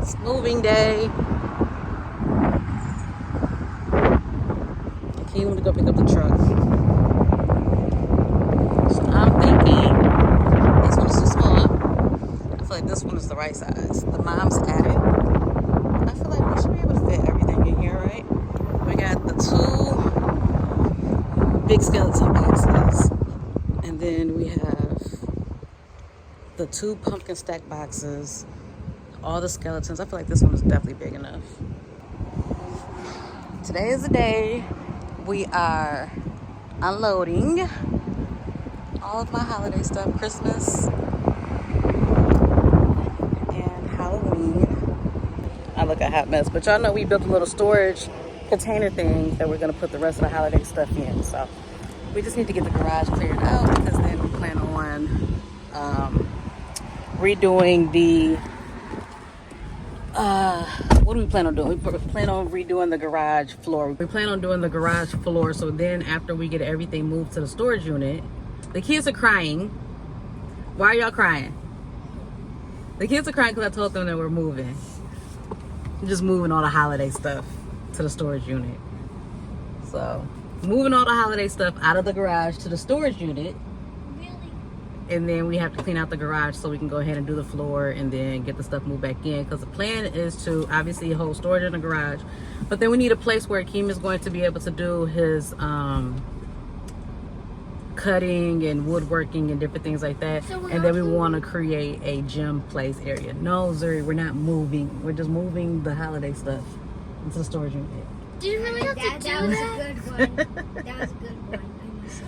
It's moving day. He wanted to go pick up the truck. So I'm thinking this one's too small. I feel like this one is the right size. The mom's attic. I feel like we should be able to fit everything in here, right? We got the 2 big skeleton boxes. And then we have the 2 pumpkin stack boxes. All the skeletons. I feel like this one is definitely big enough. Today is the day we are unloading all of my holiday stuff, Christmas and Halloween. I look a hot mess, but y'all know we built a little storage container thing that we're gonna put the rest of the holiday stuff in. So we just need to get the garage cleared out because then we plan on redoing the what do we plan on doing? We plan on redoing the garage floor. We plan on doing the garage floor. So then after we get everything moved to the storage unit, the kids are crying. Why are y'all crying? The kids are crying because I told them that we're moving. We're just moving all the holiday stuff to the storage unit. So moving all the holiday stuff out of the garage to the storage unit. And then we have to clean out the garage so we can go ahead and do the floor and then get the stuff moved back in. Because the plan is to obviously hold storage in the garage. But then we need a place where Akeem is going to be able to do his cutting and woodworking and different things like that. So and then we want to create a gym place area. No, Zuri, we're not moving. We're just moving the holiday stuff into the storage unit. Do you really have to do that? That was a good one. That was a good one. I must say.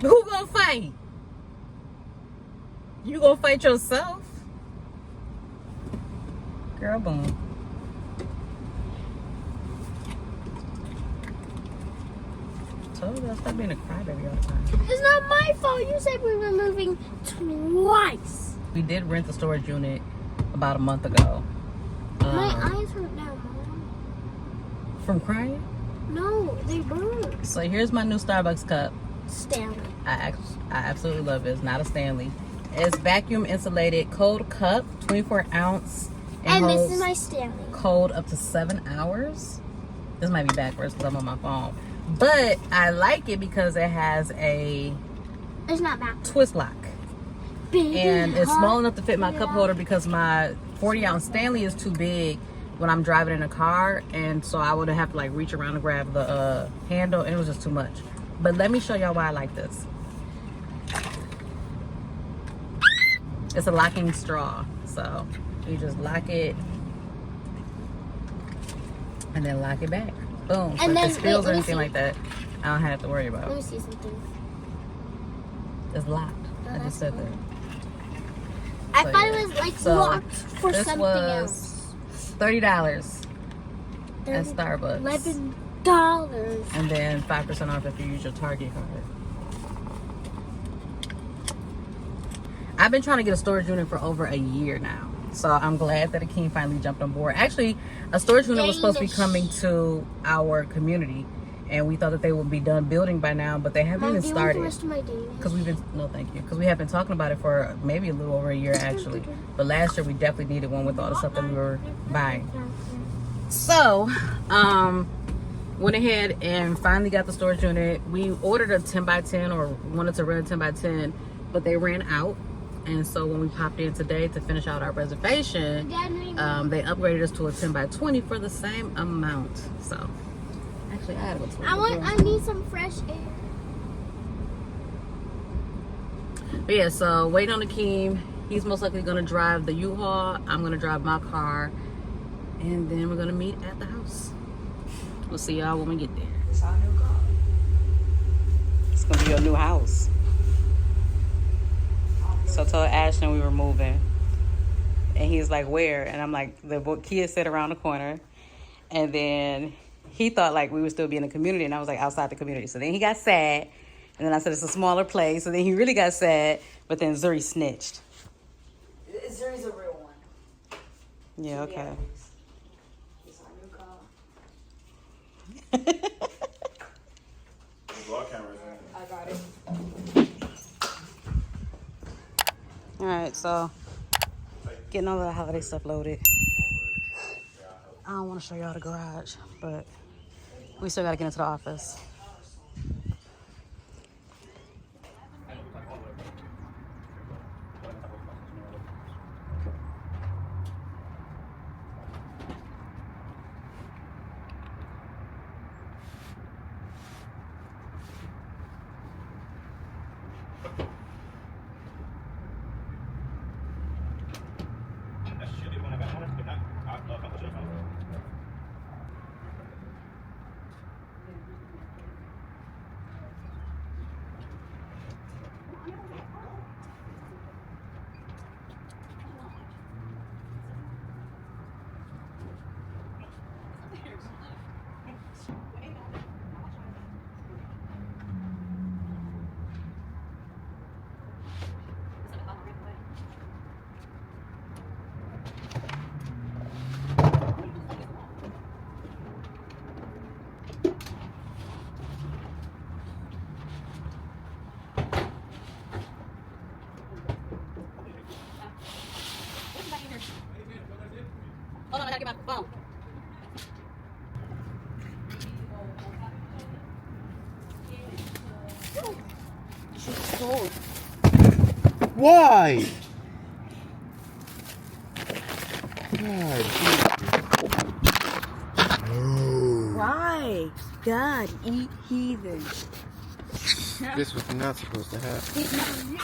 Who gonna fight? You gonna fight yourself? Girl, boom. Told you I'll stop being a crybaby all the time. It's not my fault. You said we were moving twice. We did rent the storage unit about a month ago. My eyes hurt now, Mom. From crying? No, they burn. So here's my new Starbucks cup. Stanley. I absolutely love it. It's not a Stanley. It's vacuum insulated, cold cup, 24 ounce. And this is my Stanley. Cold up to 7 hours. This might be backwards because I'm on my phone. But I like it because it has a It's not back. twist lock. Big And it's hot. small enough to fit my cup holder because my 40 ounce Stanley is too big when I'm driving in a car. And so I would have to like reach around and grab the handle, and it was just too much. But let me show y'all why I like this. It's a locking straw. So you just lock it and then lock it back. Boom. So And if then, it spills wait, or let me anything see. like that, I don't have to worry Let about. me see something. It's locked. Oh, I that's just said cool. that. I So, thought yeah. it was like So, locked for this something was else. $30 at Starbucks. $11. And then 5% off if you use your Target card. I've been trying to get a storage unit for over a year now. So I'm glad that Akeem finally jumped on board. Actually, a storage unit was supposed to be coming to our community. And we thought that they would be done building by now, but they haven't Mom, even do you want the started. rest of my Danish? Because we've been, no thank you. Because we have been talking about it for maybe a little over a year actually. But last year we definitely needed one with all the stuff that we were buying. So, went ahead and finally got the storage unit. We ordered a 10 by 10 or wanted to rent a 10 by 10, but they ran out. And so when we popped in today to finish out our reservation, they upgraded us to a 10 by 20 for the same amount. So, actually, I had to go to I need some fresh air. But yeah, so waiting on Akeem. He's most likely going to drive the U-Haul. I'm going to drive my car. And then we're going to meet at the house. We'll see y'all when we get there. It's our new car. It's going to be your new house. So I told Ashton we were moving. And he's like, where? And I'm like, the kids sit around the corner. And then he thought like we would still be in the community. And I was like, outside the community. So then he got sad. And then I said, it's a smaller place. So then he really got sad. But then Zuri snitched. Zuri's a real one. Yeah, okay. It's our new car. Vlog cameras in. I got it. Alright, so getting all the holiday stuff loaded. I don't want to show y'all the garage, but we still gotta get into the office. Hold on, I gotta get my phone. She's cold. Why? God. No. Why? God, eat heathen. This was not supposed to happen.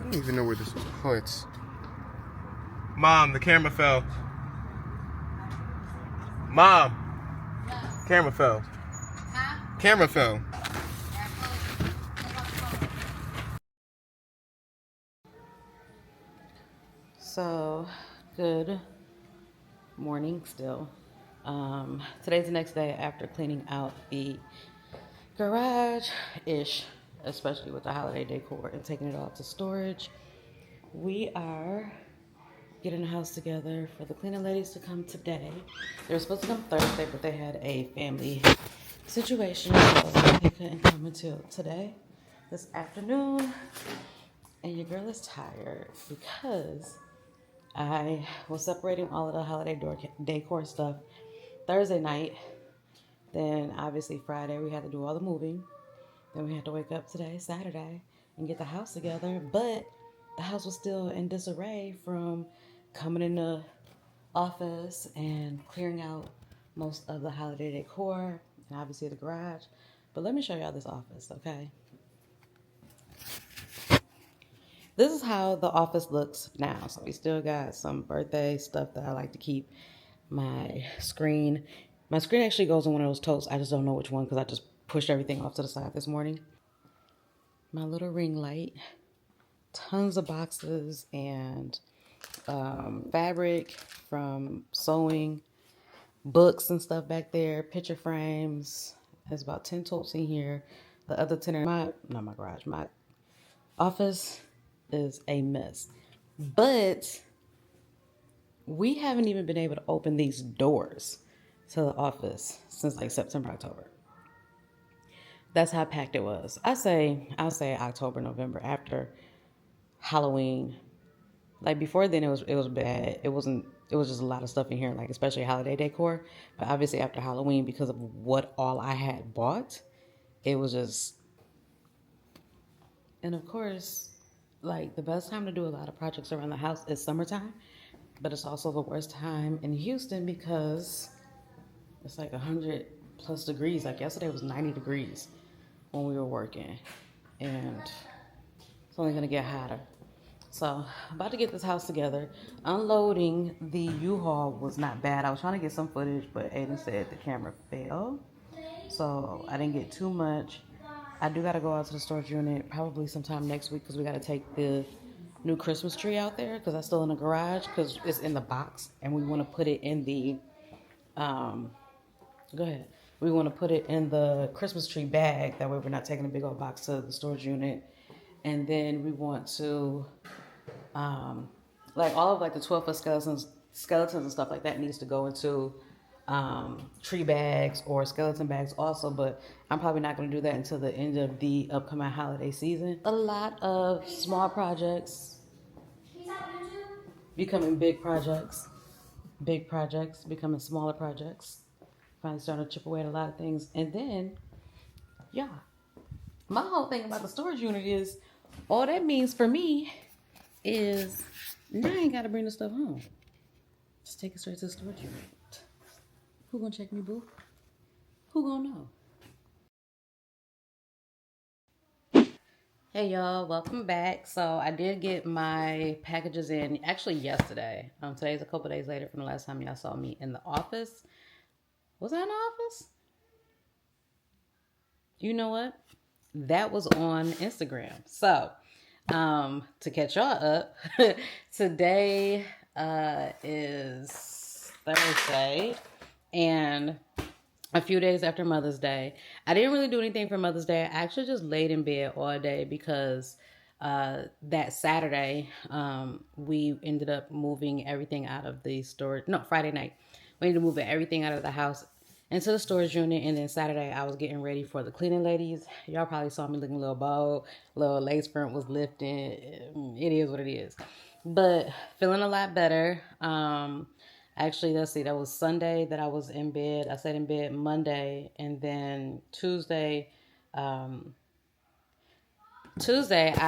I don't even know where this was put. Mom, the camera fell. Mom, camera fell. Camera fell. So, good morning still. Today's the next day after cleaning out the garage-ish, especially with the holiday decor, and taking it all to storage. We are getting the house together for the cleaning ladies to come today. They were supposed to come Thursday, but they had a family situation, so they couldn't come until today, this afternoon. And your girl is tired because I was separating all of the holiday decor stuff Thursday night. Then obviously Friday we had to do all the moving. Then we had to wake up today, Saturday, and get the house together. But the house was still in disarray from coming in the office and clearing out most of the holiday decor and obviously the garage. But let me show y'all this office, okay? This is how the office looks now. So we still got some birthday stuff that I like to keep. My screen actually goes on one of those totes. I just don't know which one because I just pushed everything off to the side this morning. My little ring light, tons of boxes and fabric from sewing, books and stuff back there, picture frames. There's about 10 totes in here. The other 10 are my garage. My office is a mess. But we haven't even been able to open these doors to the office since like September, October. That's how packed it was. I'll say October, November, after Halloween. Like before then it was bad. It was just a lot of stuff in here, like especially holiday decor. But obviously after Halloween, because of what all I had bought, it was just. And of course, like the best time to do a lot of projects around the house is summertime, but it's also the worst time in Houston because it's like 100 plus degrees. Like yesterday was 90 degrees when we were working, and it's only gonna get hotter. So, about to get this house together. Unloading the U-Haul was not bad. I was trying to get some footage, but Aiden said the camera failed. So, I didn't get too much. I do got to go out to the storage unit probably sometime next week because we got to take the new Christmas tree out there because that's still in the garage because it's in the box. And we want to put it in the, go ahead. We want to put it in the Christmas tree bag. That way we're not taking a big old box to the storage unit. And then we want to, like all of like the 12-foot skeletons and stuff like that needs to go into tree bags or skeleton bags also, but I'm probably not going to do that until the end of the upcoming holiday season. A lot of small projects becoming big projects becoming smaller projects. Finally starting to chip away at a lot of things. And then, yeah, my whole thing about the storage unit is all that means for me is now I ain't got to bring the stuff home. Just take it straight to the storage unit. Who gonna check me, boo? Who gonna know? Hey y'all, welcome back. So I did get my packages in actually yesterday. Today's a couple days later from the last time y'all saw me in the office. Was I in the office? You know what? That was on Instagram. So, to catch y'all up, today is Thursday, and a few days after Mother's Day. I didn't really do anything for Mother's Day. I actually just laid in bed all day because that Saturday, we ended up moving everything out of the storage. No, Friday night. We ended up moving everything out of the house into the storage unit. And then Saturday, I was getting ready for the cleaning ladies. Y'all probably saw me looking a little bold. Little lace front was lifting. It is what it is. But feeling a lot better. Actually, let's see, that was Sunday that I was in bed. I sat in bed Monday, and then Tuesday, I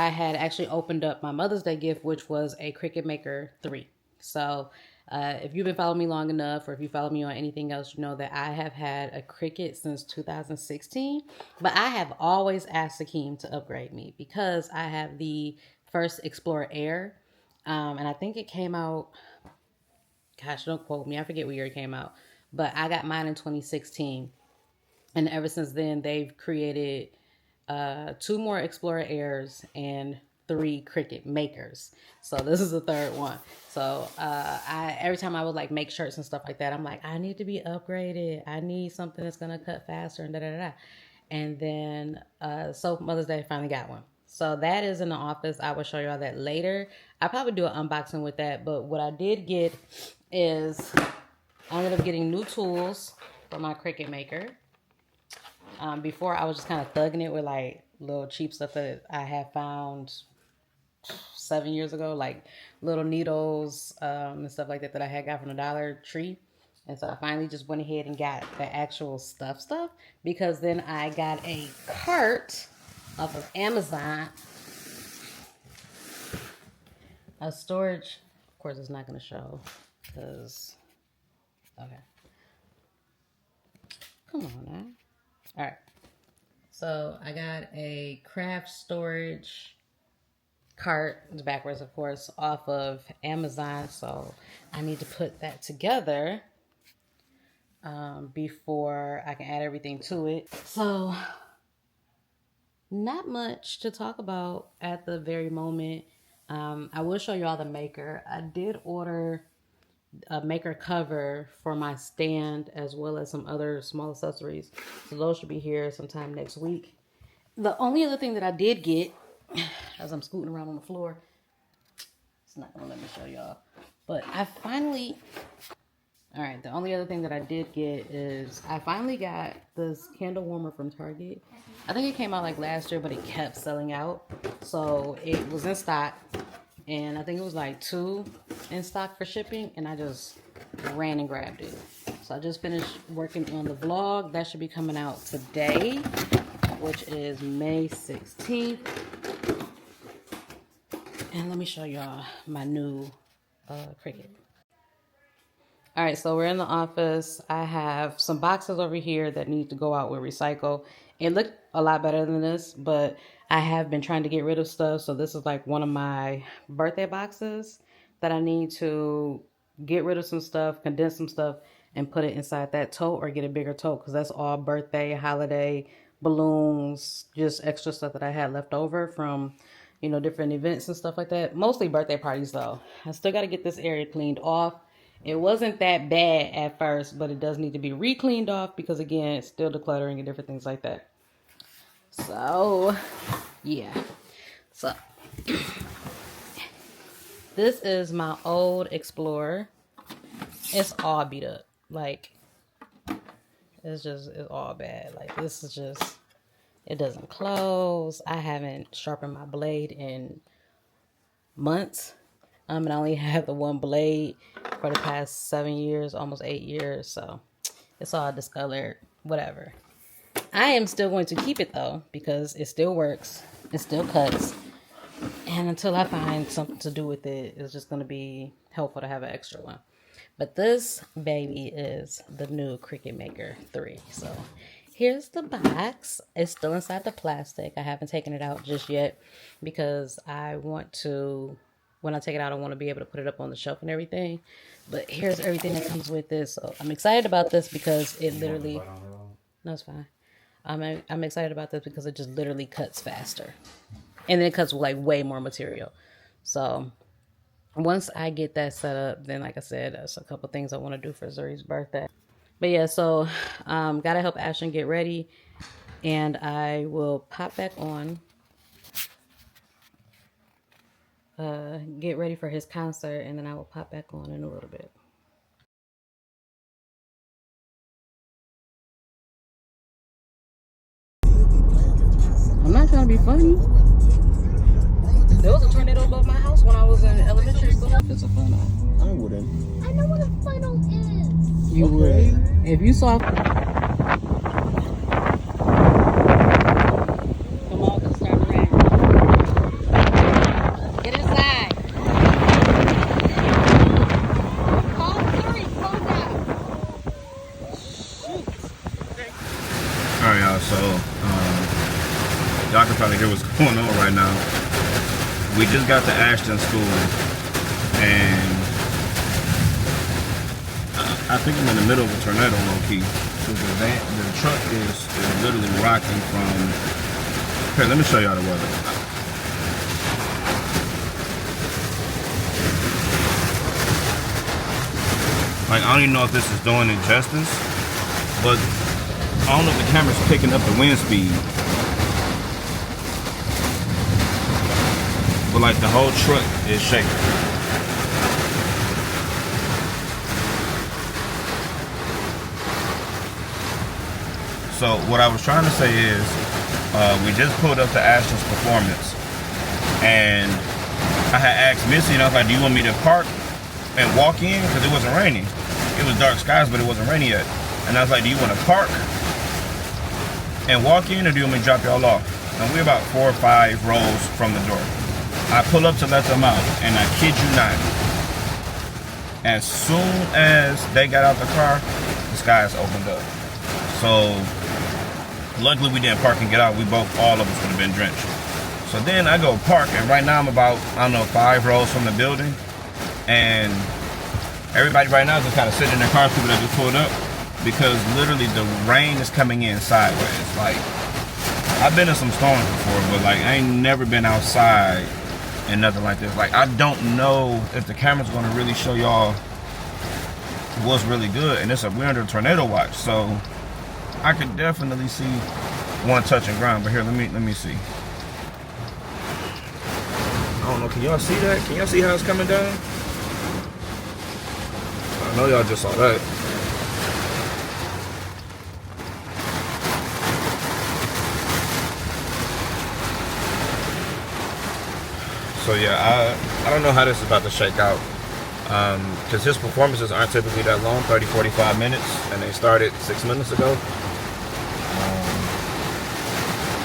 had actually opened up my Mother's Day gift, which was a Cricut Maker 3. So if you've been following me long enough, or if you follow me on anything else, you know that I have had a Cricut since 2016. But I have always asked Akeem to upgrade me because I have the first Explorer Air, and I think it came out... Gosh, don't quote me. I forget what year it came out. But I got mine in 2016. And ever since then, they've created 2 more Explorer Airs and 3 Cricut Makers. So this is the 3rd one. So every time I would like make shirts and stuff like that, I'm like, I need to be upgraded. I need something that's going to cut faster and da-da-da-da. And then, so Mother's Day, I finally got one. So that is in the office. I will show y'all that later. I'll probably do an unboxing with that. But what I did get is I ended up getting new tools for my Cricut Maker. Before I was just kind of thugging it with like little cheap stuff that I had found 7 years ago, like little needles and stuff like that I had got from the Dollar Tree. And so I finally just went ahead and got the actual stuff because then I got a cart off of Amazon. A storage, of course it's not going to show because, okay. Come on now. All right. So I got a craft storage cart, it's backwards of course, off of Amazon. So I need to put that together before I can add everything to it. So not much to talk about at the very moment. I will show you all the maker. I did order a maker cover for my stand as well as some other small accessories. So those should be here sometime next week. The only other thing that I did get, as I'm scooting around on the floor, it's not gonna let me show y'all, but I finally, all right, the only other thing that I did get is I finally got this candle warmer from Target. I think it came out like last year, but it kept selling out. So it was in stock, and I think it was like 2 in stock for shipping, and I just ran and grabbed it. So I just finished working on the vlog. That should be coming out today, which is May 16th. And let me show y'all my new Cricut. All right, so we're in the office. I have some boxes over here that need to go out with recycle. It looked a lot better than this, but I have been trying to get rid of stuff. So this is like one of my birthday boxes that I need to get rid of some stuff, condense some stuff, and put it inside that tote or get a bigger tote because that's all birthday, holiday, balloons, just extra stuff that I had left over from, you know, different events and stuff like that. Mostly birthday parties though. I still got to get this area cleaned off. It wasn't that bad at first, but it does need to be re-cleaned off because, again, it's still decluttering and different things like that. So, yeah. So, this is my old Explorer. It's all beat up. Like, It's all bad. Like, this is just, it doesn't close. I haven't sharpened my blade in months. And I only have the one blade for the past 7 years, almost 8 years. So it's all discolored, whatever. I am still going to keep it though, because it still works. It still cuts. And until I find something to do with it, it's just going to be helpful to have an extra one. But this baby is the new Cricut Maker 3. So here's the box. It's still inside the plastic. I haven't taken it out just yet because I want to, when I take it out, I want to be able to put it up on the shelf and everything. But here's everything that comes with this. So I'm excited about this because it literally, no, it's fine. I'm excited about this because it just literally cuts faster. And then it cuts with like way more material. So once I get that set up, then like I said, there's a couple things I want to do for Zuri's birthday. But yeah, so gotta help Ashton get ready. And I will pop back on. Get ready for his concert, and then I will pop back on in a little bit. I'm not trying to be funny. There was a tornado above my house when I was in elementary school. It's a funnel. I wouldn't. I know what a funnel is. You would. If you saw... Come on, it's starting to rain. Get inside. Call Siri, calm down. Shoot. Alright, y'all, so y'all can probably hear what's going on right now. We just got to Ashton School, and I think I'm in the middle of a tornado, low-key. So the truck is literally rocking from... Here, let me show y'all the weather. Like, I don't even know if this is doing it justice, but I don't know if the camera's picking up the wind speed. But like the whole truck is shaking. So what I was trying to say is, we just pulled up to Ashton's performance, and I had asked Missy, and I was like, do you want me to park and walk in? Because it wasn't raining. It was dark skies, but it wasn't raining yet. And I was like, do you want to park and walk in, or do you want me to drop y'all off? And we're about 4 or 5 rows from the door. I pull up to let them out, and I kid you not, as soon as they got out the car, the skies opened up. So luckily we didn't park and get out. All of us would have been drenched. So then I go park, and right now I'm about, I don't know, 5 rows from the building, and everybody right now is just kind of sitting in their cars, people that just pulled up, because literally the rain is coming in sideways. Like, I've been in some storms before, but like I ain't never been outside and nothing like this. Like, I don't know if the camera's going to really show y'all what's really good. And we're under a tornado watch, so I could definitely see one touching ground. But here, let me see. I don't know. Can y'all see that? Can y'all see how it's coming down? I know y'all just saw that. So yeah, I don't know how this is about to shake out, because his performances aren't typically that long, 30-45 minutes, and they started 6 minutes ago.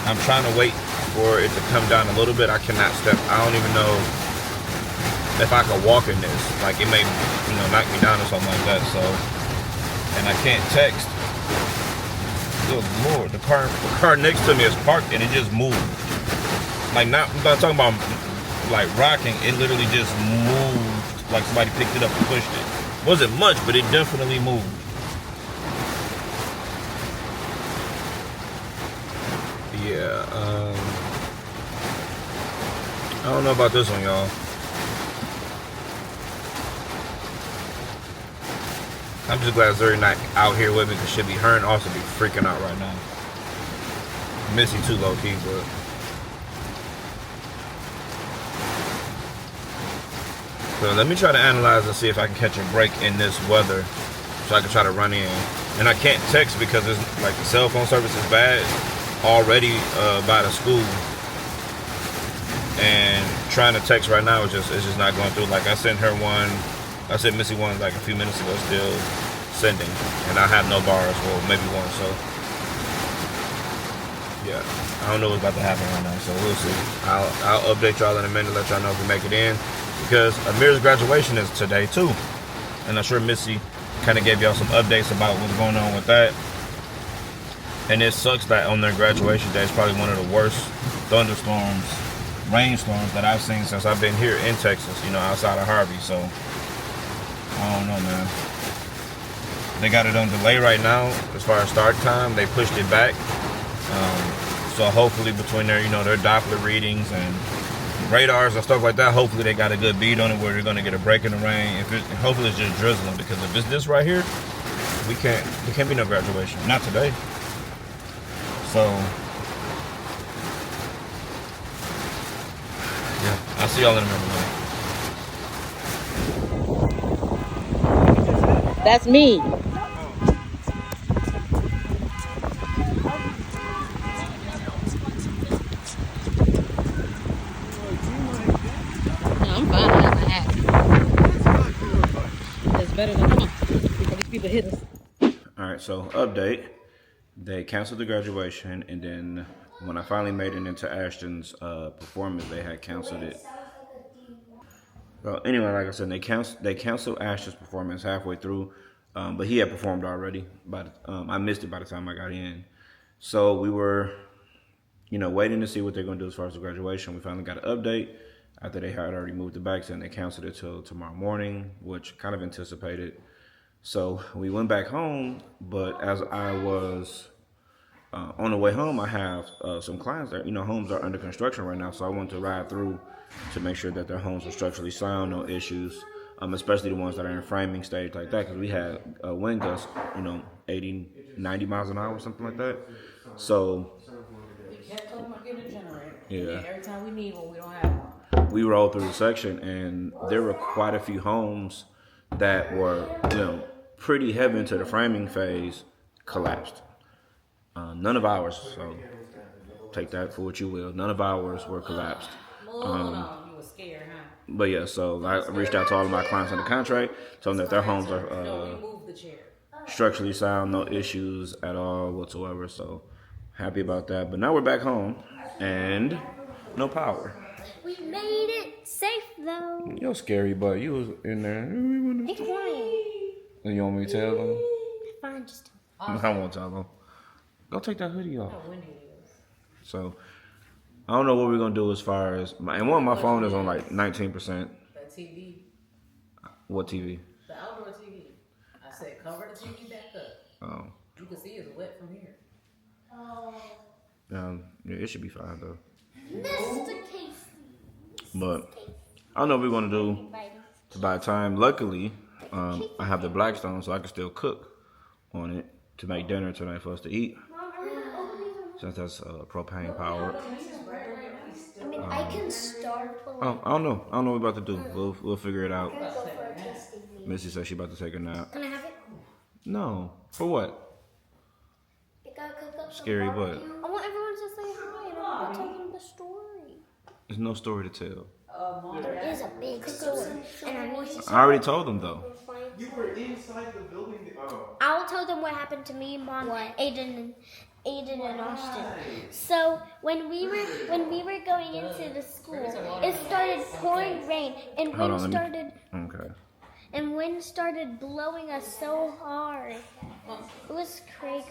I'm trying to wait for it to come down a little bit. I cannot step. I don't even know if I can walk in this. Like, it may, knock me down or something like that. So, and I can't text. Good Lord, the car next to me is parked and it just moved. Like, I'm not talking about like rocking. It literally just moved like somebody picked it up and pushed it. Wasn't much, but it definitely moved. Yeah, I don't know about this one, y'all. I'm just glad Zuri not out here with me, because she'll be her and also be freaking out right now. Missy too, low key, but so let me try to analyze and see if I can catch a break in this weather so I can try to run in. And I can't text because it's like the cell phone service is bad already by the school. And trying to text right now is just not going through. Like I sent Missy one like a few minutes ago, still sending, and I have no bars, well maybe one. So yeah, I don't know what's about to happen right now, so we'll see. I'll update y'all in a minute, let y'all know if we make it in, because Amir's graduation is today too, and I'm sure Missy kind of gave y'all some updates about what's going on with that. And it sucks that on their graduation day, it's probably one of the worst thunderstorms, rainstorms that I've seen since I've been here in Texas, you know, outside of Harvey. So I don't know, man. They got it on delay right now as far as start time. They pushed it back. So hopefully between their, you know, their Doppler readings and radars and stuff like that, hopefully they got a good beat on it where they're gonna get a break in the rain. Hopefully it's just drizzling, because if it's this right here, there can't be no graduation. Not today. So yeah, I'll see y'all in a minute. That's me. I'm fine. I have my hat. It's better than all these people hit us. All right, so update. They canceled the graduation, and then when I finally made it into Ashton's performance, they had canceled it. Well, anyway, like I said, they canceled Ashton's performance halfway through, but he had performed already. But I missed it by the time I got in. So we were, you know, waiting to see what they're going to do as far as the graduation. We finally got an update after they had already moved it back, and they canceled it till tomorrow morning, which kind of anticipated. So we went back home, but as I was on the way home, I have some clients that, you know, homes are under construction right now, so I wanted to ride through to make sure that their homes were structurally sound, no issues, especially the ones that are in framing stage like that, because we had wind gusts, you know, 80, 90 miles an hour, something like that. So We kept talking about getting a generator. Yeah. And every time we need one, we don't have one. we rolled through the section, and there were quite a few homes that were, you know, pretty heavy into the framing phase, collapsed. None of ours, so take that for what you will. None of ours were collapsed. You were scared, huh? But yeah, so I reached out to all of my clients on the contract, told them that their homes No, are you moved the chair. structurally sound, no issues at all whatsoever. So happy about that. But now we're back home and no power. We made it safe though. You're scary, but you was in there. Be quiet. You want me to tell them? Fine, just I won't tell them. Go take that hoodie off. How windy it is. So I don't know what we're gonna do as far as my phone is on like 19%. That TV, What TV? the outdoor TV. I said cover the TV back up. Oh, You can see it's wet from here. yeah, it should be fine though. Mr. Casey. But I don't know what we're gonna do to buy time. Luckily, I have the Blackstone, so I can still cook on it to make dinner tonight for us to eat. Since that's propane powered. I mean, I can start. Oh, I don't know. I don't know what we're about to do. We'll figure it out. Missy says she's about to take a nap. Can I have it? No. For what? Scary butt. I want everyone to say hi and I want to tell them the story. There's no story to tell. There is a big story. And I need to I already told them though. You were inside the building. Oh. I'll tell them what happened to me, Mom, Aiden and Austin. So when we were going into the school, it started pouring rain and Hold on, wind let me- started Okay. and wind started blowing us so hard. It was cray.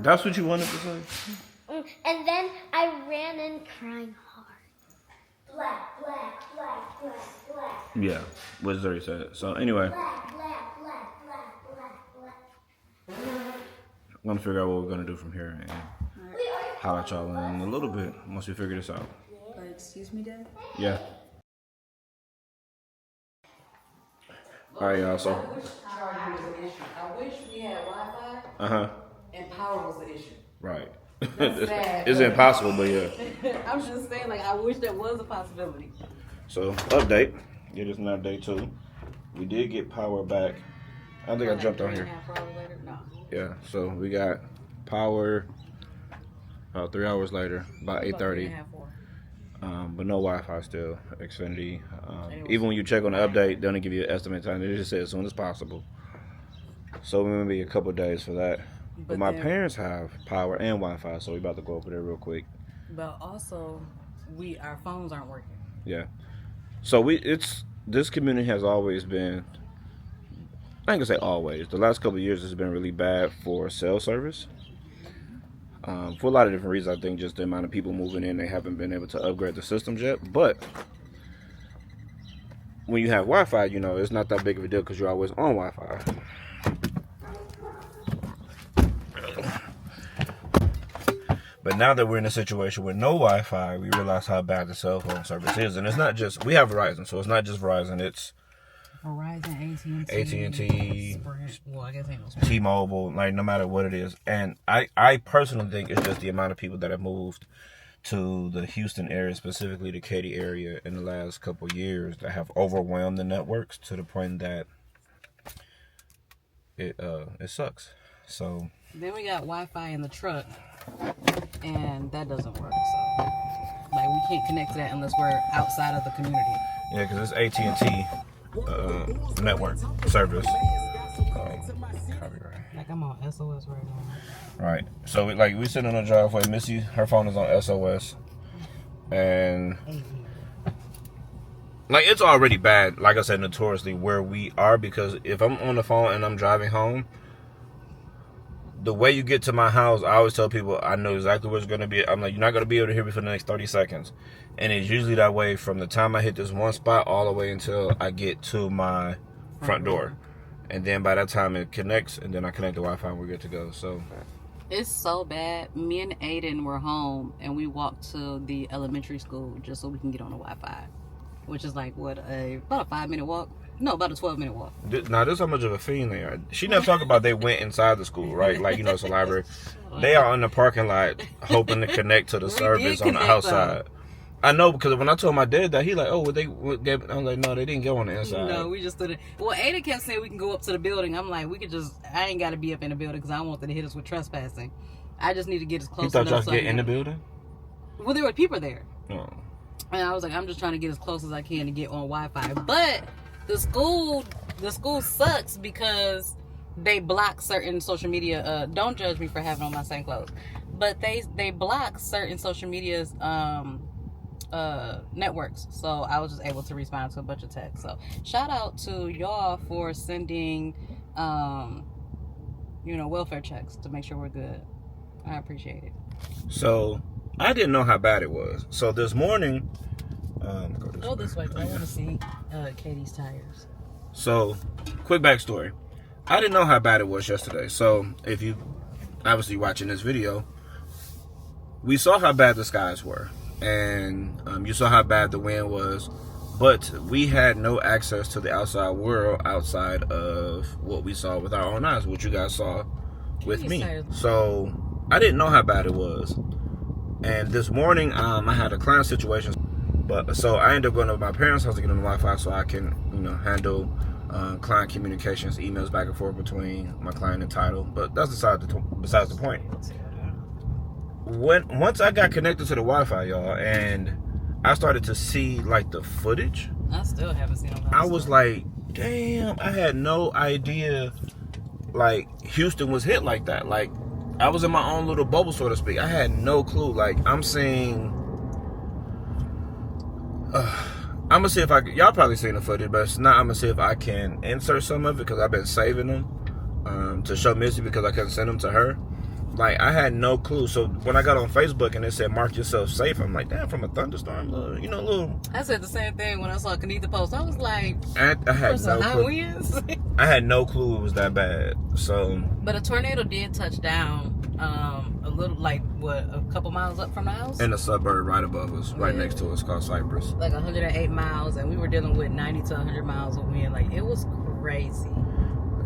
That's what you wanted to say? And then I ran in crying hard. Black. Yeah. What Zuri said. So anyway, Black. I'm gonna figure out what we're gonna do from here and holler at y'all in a little bit once we figure this out. Excuse me, Dad? Yeah. All right, y'all. So. Charging was an issue. I wish we had Wi-Fi and power was the issue. Right. sad, It's but- impossible, but yeah. I'm just saying, like, I wish there was a possibility. So update. It is now day 2. We did get power back I don't think I jumped on here. 3.5 hours later? No. Yeah, so we got power about 3 hours later, about 8:30. But no Wi-Fi still, Xfinity. Even when you check on the update, they don't give you an estimate time. They just say as soon as possible. So we may be a couple of days for that. But my parents have power and Wi-Fi, so we about to go over there real quick. But also, our phones aren't working. Yeah. So this community has always been, I ain't gonna say always. The last couple of years has been really bad for cell service. For a lot of different reasons. I think just the amount of people moving in, they haven't been able to upgrade the systems yet. But when you have Wi-Fi, you know, it's not that big of a deal because you're always on Wi-Fi. But now that we're in a situation with no Wi-Fi, we realize how bad the cell phone service is. And it's not just, we have Verizon, so it's not just Verizon, it's Verizon, AT&T, Sprint. Well, I guess ain't no Sprint. T-Mobile, like no matter what it is. And I personally think it's just the amount of people that have moved to the Houston area, specifically the Katy area, in the last couple of years that have overwhelmed the networks to the point that it sucks. So then we got Wi-Fi in the truck, and that doesn't work. So like we can't connect to that unless we're outside of the community. Yeah, because it's AT&T network service. Like I'm on SOS right now. Right. So we sitting on the driveway. Missy, her phone is on SOS, and like it's already bad. Like I said, notoriously where we are, because if I'm on the phone and I'm driving home, the way you get to my house, I always tell people I know exactly where it's going to be. I'm like, you're not going to be able to hear me for the next 30 seconds. And it's usually that way from the time I hit this one spot all the way until I get to my front door. And then by that time it connects, and then I connect the Wi-Fi and we're good to go. So it's so bad. Me and Aiden were home and we walked to the elementary school just so we can get on the Wi-Fi, which is like about a 5-minute walk. No, about a 12-minute walk. Now, this is how much of a fiend they are. She never talked about they went inside the school, right? Like, you know, it's a library. They are in the parking lot hoping to connect to the service on the outside. I know, because when I told my dad that, he like, oh, I was like, no, they didn't go on the inside. No, we just stood it. Well, Ada kept saying we can go up to the building. I'm like, I ain't got to be up in the building because I don't want them to hit us with trespassing. I just need to get as close you enough. thought y'all could get in the building? Well, there were people there. Oh. And I was like, I'm just trying to get as close as I can to get on Wi-Fi. But the school sucks because they block certain social media. Don't judge me for having on my same clothes, but they block certain social media's networks. So I was just able to respond to a bunch of texts. So shout out to y'all for sending welfare checks to make sure we're good. I appreciate it. So I didn't know how bad it was. So this morning, go this way because I want to see Katie's tires. So, quick backstory. I didn't know how bad it was yesterday. So, if you obviously watching this video, we saw how bad the skies were. And you saw how bad the wind was. But we had no access to the outside world outside of what we saw with our own eyes, what you guys saw with me. So, I didn't know how bad it was. And this morning, I had a client situation. So I ended up going to my parents' house to get on the Wi-Fi so I can, handle client communications, emails back and forth between my client and title. But that's besides the point. Once I got connected to the Wi-Fi, y'all, and I started to see like the footage, I still haven't seen them. I was like, damn, I had no idea like Houston was hit like that. Like I was in my own little bubble, so to speak. I had no clue. Like I'm seeing. I'm gonna see if y'all probably seen the footage, but it's not. I'm gonna see if I can insert some of it because I've been saving them to show Missy because I couldn't send them to her. Like I had no clue. So when I got on Facebook and it said mark yourself safe, I'm like, damn, from a thunderstorm, little. I said the same thing when I saw Kenita post. I was like, I had no clue. Winds. I had no clue it was that bad. So, but a tornado did touch down. A little, a couple miles up from the house? In a suburb right above us, right next to us, called Cypress. Like 108 miles, and we were dealing with 90 to 100 miles of wind. Like, it was crazy.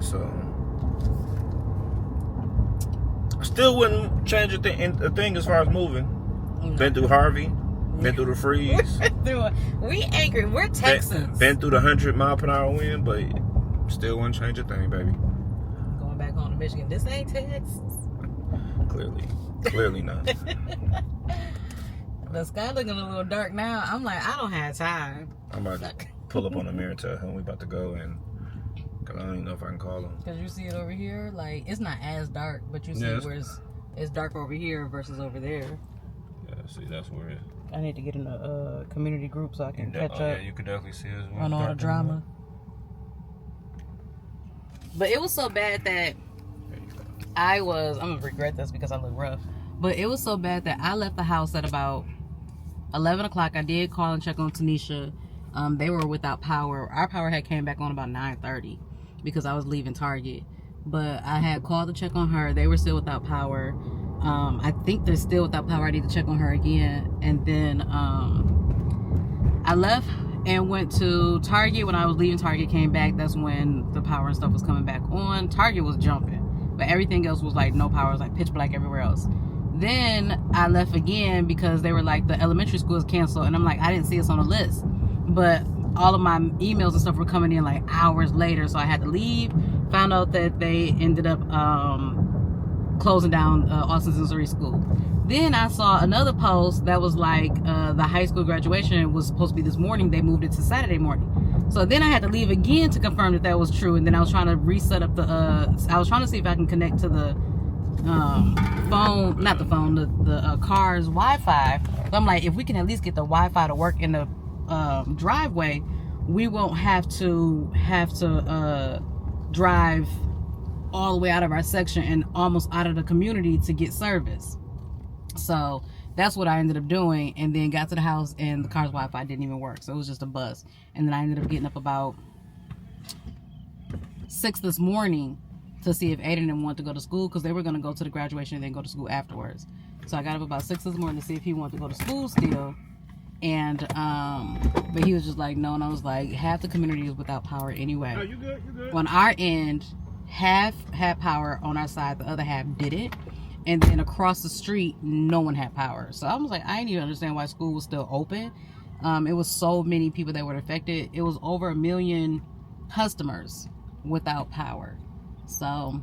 So, still wouldn't change a thing as far as moving. No. Been through Harvey, been through the freeze. We anchored, we're Texans. Been through the 100 mile per hour wind, but Still wouldn't change a thing, baby. Going back home to Michigan. This ain't Texas. Clearly not. The sky looking a little dark now. I'm like, I don't have time. I'm about to pull up on the mirror, tell him we about to go, and cause I don't even know if I can call him. Cause you see it over here, like it's not as dark, but you see where it's dark over here versus over there. Yeah, see, that's where it. I need to get in a community group so I can catch up. Yeah, you could definitely see us on all the drama. But it was so bad that I'm gonna regret this because I look rough. But it was so bad that I left the house at about 11 o'clock. I did call and check on Tanisha. They were without power. Our power had came back on about 9:30 because I was leaving Target. But I had called to check on her. They were still without power. I think they're still without power. I need to check on her again. And then I left and went to Target. When I was leaving Target, came back. That's when the power and stuff was coming back on. Target was jumping, but everything else was like no power. It was like pitch black everywhere else. Then I left again because they were like, the elementary school is canceled. And I'm like, I didn't see us on the list. But all of my emails and stuff were coming in like hours later. So I had to leave. Found out that they ended up closing down Austin, Missouri school. Then I saw another post that was like the high school graduation was supposed to be this morning. They moved it to Saturday morning. So then I had to leave again to confirm that that was true. And then I was trying to reset up the, I was trying to see if I can connect to the phone, not the phone, the car's Wi-Fi. So I'm like, if we can at least get the Wi-Fi to work in the driveway, we won't have to drive all the way out of our section and almost out of the community to get service. So that's what I ended up doing, and then got to the house and the car's Wi-Fi didn't even work, so it was just a buzz. And then I ended up getting up about 6 this morning to see if Aiden didn't want to go to school, because they were going to go to the graduation and then go to school afterwards. So I got up about 6 this morning to see if he wanted to go to school still. And but he was just like, no. And I was like, half the community is without power anyway. No, you good, you good. On our end, half had power on our side, the other half didn't. And then across the street, no one had power. So I was like, I didn't even understand why school was still open. It was so many people that were affected. It was over 1 million customers without power. So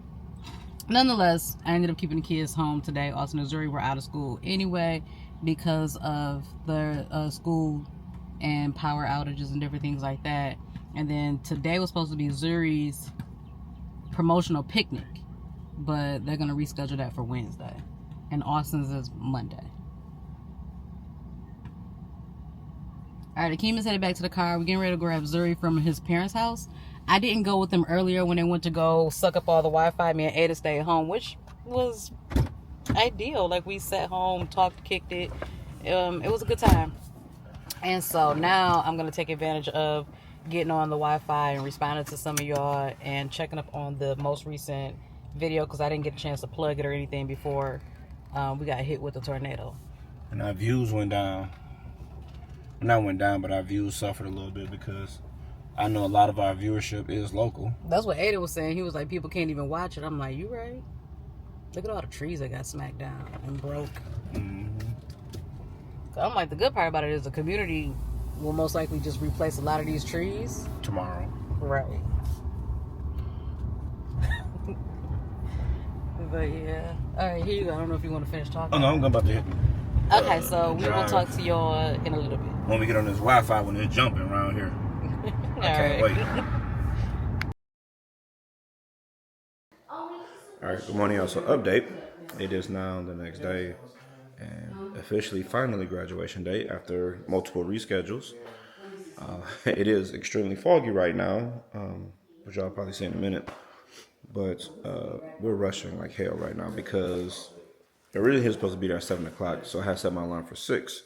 nonetheless, I ended up keeping the kids home today. Austin, Missouri were out of school anyway because of the school and power outages and different things like that. And then today was supposed to be Zuri's promotional picnic, but they're going to reschedule that for Wednesday. And Austin's is Monday. Alright, Akeem is headed back to the car. We're getting ready to grab Zuri from his parents' house. I didn't go with them earlier when they went to go suck up all the Wi-Fi. Me and Ada stayed home, which was ideal. Like, we sat home, talked, kicked it. It was a good time. And so now I'm going to take advantage of getting on the Wi-Fi and responding to some of y'all and checking up on the most recent video, because I didn't get a chance to plug it or anything before we got hit with the tornado. And our views went down. Not went down, but our views suffered a little bit because I know a lot of our viewership is local. That's what Ada was saying. He was like, people can't even watch it. I'm like, you right? Look at all the trees that got smacked down and broke. Mm-hmm. So I'm like, the good part about it is the community will most likely just replace a lot of these trees Tomorrow. right. But yeah, all right, here you go. I don't know if you want to finish talking. Oh no, I'm about to hit. Okay, so we will drive. talk to y'all in a little bit. When we get on this Wi-Fi, when it's jumping around here, I can't wait. All right, good morning, y'all. So update. It is now the next day, and officially, finally, graduation day after multiple reschedules. It is extremely foggy right now, which y'all probably see in a minute. But we're rushing like hell right now because it really is supposed to be there at 7 o'clock. So I had set my alarm for 6.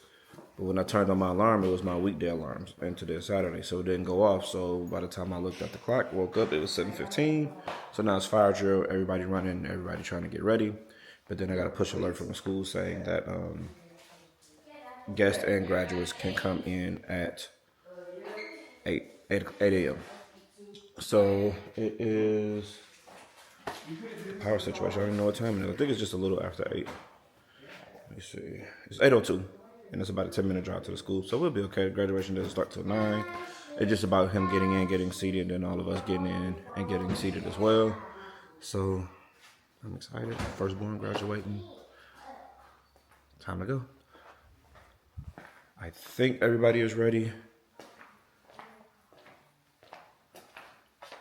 But when I turned on my alarm, it was my weekday alarms, and today is Saturday, so it didn't go off. So by the time I looked at the clock, woke up, it was 7:15. So now it's fire drill, everybody running, everybody trying to get ready. But then I got a push alert from the school saying that guests and graduates can come in at 8 a.m. So it is power situation. I don't even know what time it is. I think it's just a little after 8. Let me see. It's 8:02, and it's about a 10-minute drive to the school. So we'll be okay. Graduation doesn't start till 9. it's just about him getting in, getting seated, and all of us getting in and getting seated as well. So I'm excited. Firstborn graduating. Time to go. I think everybody is ready.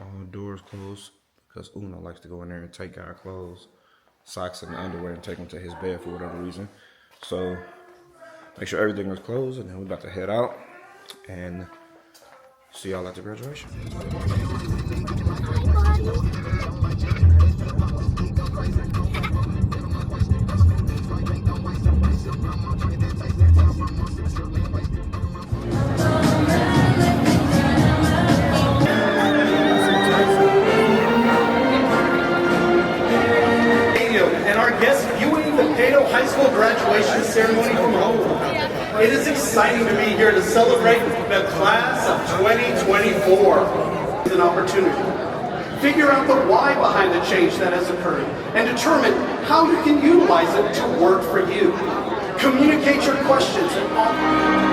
All doors closed because Uno likes to go in there and take our clothes, socks and underwear, and take them to his bed for whatever reason. So make sure everything is closed, and then we're about to head out and see y'all at the graduation. And our guest viewing the Pado High School graduation ceremony from home. It is exciting to be here to celebrate the class of 2024. It's an opportunity. Figure out the why behind the change that has occurred and determine how you can utilize it to work for you. Communicate your questions and offer.